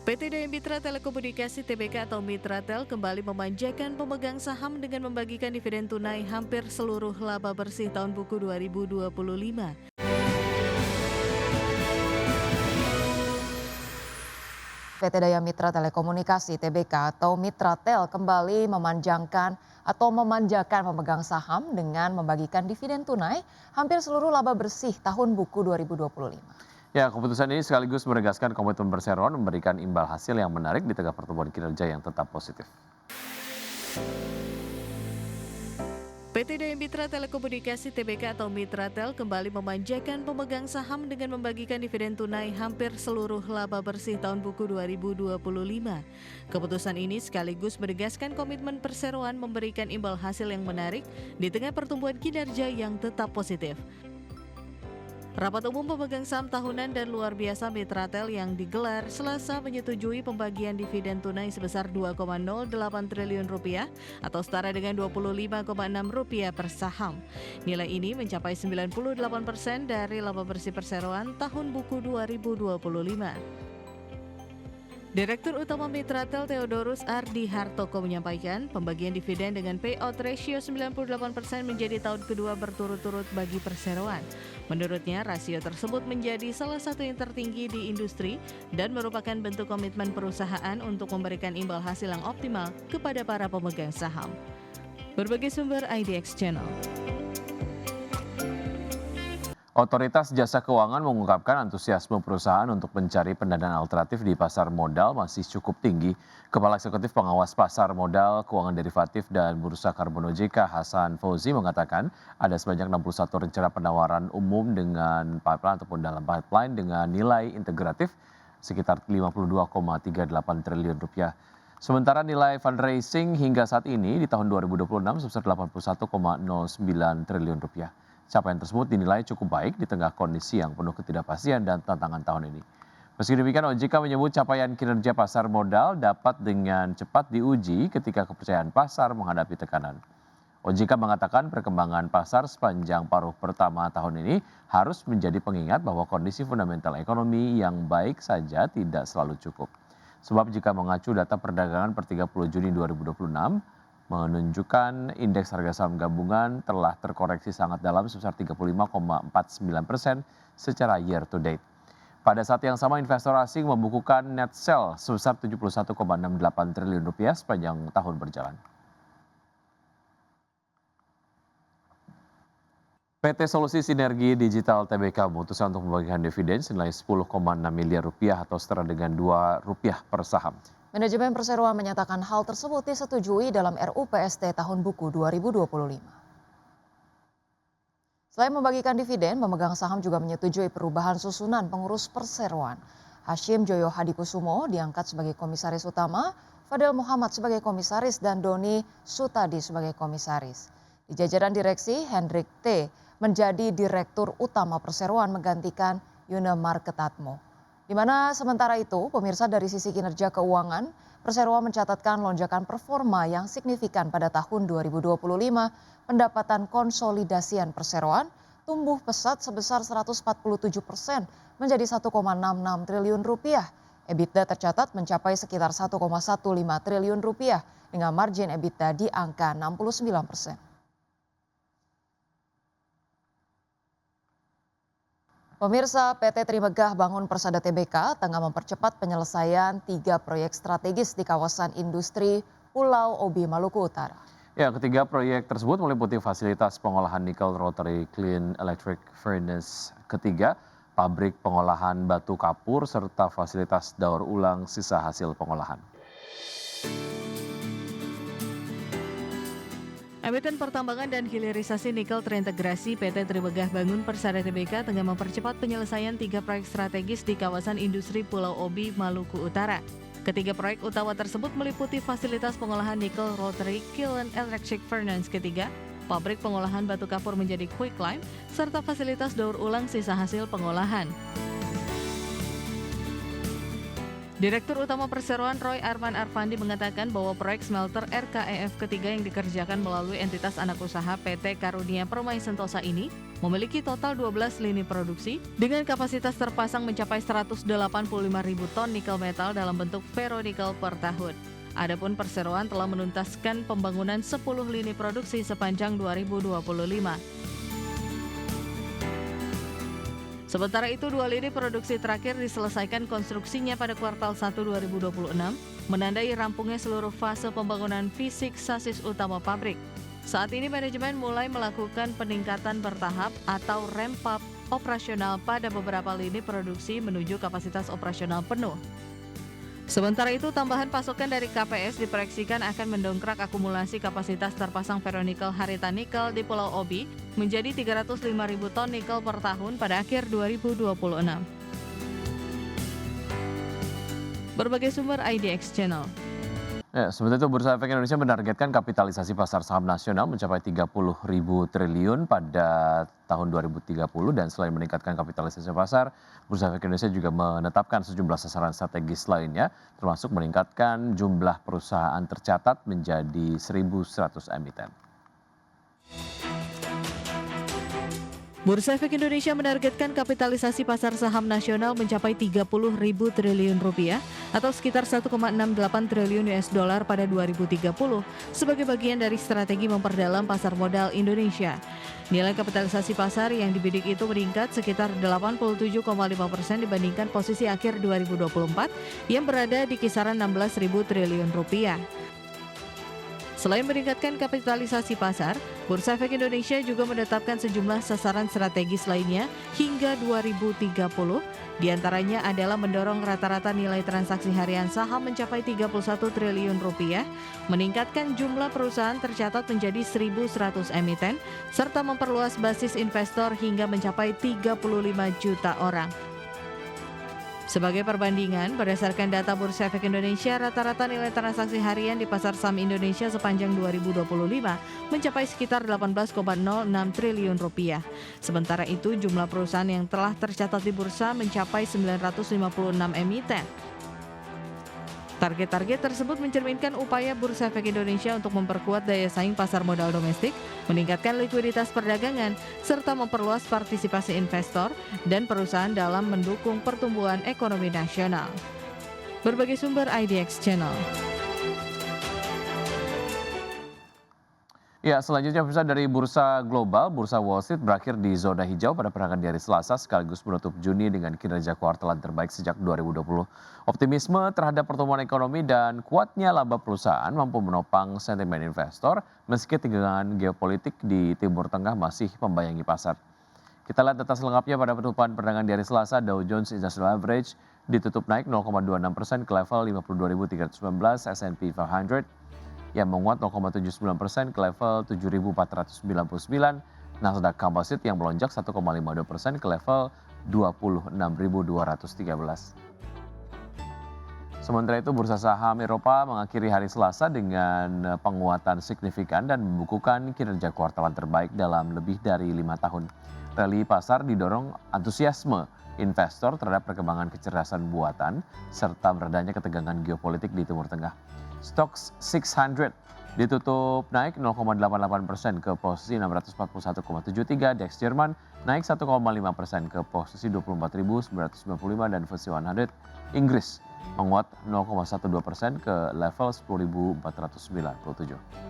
PT Daya Mitra Telekomunikasi Tbk atau Mitratel kembali memanjakan pemegang saham dengan membagikan dividen tunai hampir seluruh laba bersih tahun buku 2025. PT Daya Mitra Telekomunikasi Tbk atau Mitratel kembali memanjakan pemegang saham dengan membagikan dividen tunai hampir seluruh laba bersih tahun buku 2025. Ya, keputusan ini sekaligus menegaskan komitmen Perseroan memberikan imbal hasil yang menarik di tengah pertumbuhan kinerja yang tetap positif. PT Daya Mitra Telekomunikasi Tbk atau Mitratel kembali memanjakan pemegang saham dengan membagikan dividen tunai hampir seluruh laba bersih tahun buku 2025. Keputusan ini sekaligus menegaskan komitmen Perseroan memberikan imbal hasil yang menarik di tengah pertumbuhan kinerja yang tetap positif. Rapat umum pemegang saham tahunan dan luar biasa Mitratel yang digelar Selasa menyetujui pembagian dividen tunai sebesar Rp2,08 triliun atau setara dengan Rp25,6 per saham. Nilai ini mencapai 98% dari laba bersih Perseroan tahun buku 2025. Direktur Utama Mitratel Theodorus Ardi Hartoko menyampaikan pembagian dividen dengan payout ratio 98% menjadi tahun kedua berturut-turut bagi Perseroan. Menurutnya, rasio tersebut menjadi salah satu yang tertinggi di industri dan merupakan bentuk komitmen perusahaan untuk memberikan imbal hasil yang optimal kepada para pemegang saham. Berbagai sumber IDX Channel. Otoritas Jasa Keuangan mengungkapkan antusiasme perusahaan untuk mencari pendanaan alternatif di pasar modal masih cukup tinggi. Kepala Eksekutif Pengawas Pasar Modal, Keuangan Derivatif dan Bursa Karbon OJK Hasan Fauzi mengatakan ada sebanyak 61 rencana penawaran umum dengan pipeline ataupun dalam pipeline dengan nilai integratif sekitar Rp52,38 triliun. Sementara nilai fundraising hingga saat ini di tahun 2026 sebesar Rp81,09 triliun. Capaian tersebut dinilai cukup baik di tengah kondisi yang penuh ketidakpastian dan tantangan tahun ini. Meski demikian, OJK menyebut capaian kinerja pasar modal dapat dengan cepat diuji ketika kepercayaan pasar menghadapi tekanan. OJK mengatakan perkembangan pasar sepanjang paruh pertama tahun ini harus menjadi pengingat bahwa kondisi fundamental ekonomi yang baik saja tidak selalu cukup. Sebab jika mengacu data perdagangan per 30 Juni 2026, menunjukkan indeks harga saham gabungan telah terkoreksi sangat dalam sebesar 35,49% secara year to date. Pada saat yang sama investor asing membukukan net sell sebesar Rp71,68 triliun sepanjang tahun berjalan. PT Solusi Sinergi Digital Tbk memutuskan untuk membagikan dividen senilai Rp10,6 miliar atau setara dengan Rp2 per saham. Manajemen Perseroan menyatakan hal tersebut disetujui dalam RUU PST tahun buku 2025. Selain membagikan dividen, pemegang saham juga menyetujui perubahan susunan pengurus Perseroan. Hashim Joyo Hadikusumo diangkat sebagai komisaris utama, Fadel Muhammad sebagai komisaris, dan Doni Sutadi sebagai komisaris. Di jajaran direksi, Hendrik T. menjadi direktur utama Perseroan menggantikan Yune Marketatmo. Di mana sementara itu, pemirsa dari sisi kinerja keuangan, Perseroan mencatatkan lonjakan performa yang signifikan pada tahun 2025, pendapatan konsolidasian Perseroan tumbuh pesat sebesar 147% menjadi Rp1,66 triliun. EBITDA tercatat mencapai sekitar Rp1,15 triliun dengan margin EBITDA di angka 69%. Pemirsa, PT Trimegah Bangun Persada Tbk tengah mempercepat penyelesaian 3 proyek strategis di kawasan industri Pulau Obi, Maluku Utara. Ya, ketiga proyek tersebut meliputi fasilitas pengolahan nikel rotary clean electric furnace ketiga, pabrik pengolahan batu kapur, serta fasilitas daur ulang sisa hasil pengolahan. Emiten Pertambangan dan Hilirisasi Nikel terintegrasi PT Trimegah Bangun Persada Tbk tengah mempercepat penyelesaian 3 proyek strategis di kawasan industri Pulau Obi, Maluku Utara. Ketiga proyek utama tersebut meliputi fasilitas pengolahan nikel rotary kiln electric furnace ketiga, pabrik pengolahan batu kapur menjadi quicklime, serta fasilitas daur ulang sisa hasil pengolahan. Direktur Utama Perseroan Roy Arman Arfandi mengatakan bahwa proyek smelter RKEF ketiga yang dikerjakan melalui entitas anak usaha PT Karunia Permai Sentosa ini memiliki total 12 lini produksi dengan kapasitas terpasang mencapai 185.000 ton nikel metal dalam bentuk ferronikel per tahun. Adapun Perseroan telah menuntaskan pembangunan 10 lini produksi sepanjang 2025. Sementara itu, 2 lini produksi terakhir diselesaikan konstruksinya pada kuartal 1 2026, menandai rampungnya seluruh fase pembangunan fisik sasis utama pabrik. Saat ini manajemen mulai melakukan peningkatan bertahap atau ramp up operasional pada beberapa lini produksi menuju kapasitas operasional penuh. Sementara itu, tambahan pasokan dari KPS diproyeksikan akan mendongkrak akumulasi kapasitas terpasang ferronikel Harita Nikel di Pulau Obi menjadi 305.000 ton nikel per tahun pada akhir 2026. Berbagai sumber IDX Channel. Ya, sementara itu Bursa Efek Indonesia menargetkan kapitalisasi pasar saham nasional mencapai 30.000 triliun pada tahun 2030 dan selain meningkatkan kapitalisasi pasar, Bursa Efek Indonesia juga menetapkan sejumlah sasaran strategis lainnya termasuk meningkatkan jumlah perusahaan tercatat menjadi 1.100 emiten. Bursa Efek Indonesia menargetkan kapitalisasi pasar saham nasional mencapai 30.000 triliun rupiah atau sekitar 1,68 triliun US dollar pada 2030 sebagai bagian dari strategi memperdalam pasar modal Indonesia. Nilai kapitalisasi pasar yang dibidik itu meningkat sekitar 87,5% dibandingkan posisi akhir 2024 yang berada di kisaran 16.000 triliun rupiah. Selain meningkatkan kapitalisasi pasar, Bursa Efek Indonesia juga menetapkan sejumlah sasaran strategis lainnya hingga 2030. Di antaranya adalah mendorong rata-rata nilai transaksi harian saham mencapai 31 triliun rupiah, meningkatkan jumlah perusahaan tercatat menjadi 1.100 emiten, serta memperluas basis investor hingga mencapai 35 juta orang. Sebagai perbandingan, berdasarkan data Bursa Efek Indonesia, rata-rata nilai transaksi harian di pasar saham Indonesia sepanjang 2025 mencapai sekitar 18,06 triliun rupiah. Sementara itu, jumlah perusahaan yang telah tercatat di bursa mencapai 956 emiten. Target-target tersebut mencerminkan upaya Bursa Efek Indonesia untuk memperkuat daya saing pasar modal domestik, meningkatkan likuiditas perdagangan, serta memperluas partisipasi investor dan perusahaan dalam mendukung pertumbuhan ekonomi nasional. Berbagai sumber IDX Channel. Ya, selanjutnya pemirsa dari Bursa Global, Bursa Wall Street berakhir di zona hijau pada perangan di hari Selasa sekaligus menutup Juni dengan kinerja kuartalan terbaik sejak 2020. Optimisme terhadap pertumbuhan ekonomi dan kuatnya laba perusahaan mampu menopang sentimen investor meski tegangan geopolitik di Timur Tengah masih membayangi pasar. Kita lihat data selengkapnya pada penutupan perdagangan di hari Selasa. Dow Jones Industrial Average ditutup naik 0,26% ke level 52.319, S&P 500 yang menguat 0,79% ke level 7.499, Nasdaq Composite yang melonjak 1,52% ke level 26.213. Sementara itu, bursa saham Eropa mengakhiri hari Selasa dengan penguatan signifikan dan membukukan kinerja kuartalan terbaik dalam lebih dari 5 tahun. Rally pasar didorong antusiasme investor terhadap perkembangan kecerdasan buatan serta meredanya ketegangan geopolitik di Timur Tengah. Stoxx 600 ditutup naik 0,88% ke posisi 641,73, DAX Jerman naik 1,5% ke posisi 24.995 dan FTSE 100 Inggris menguat 0,12% ke level 10.497.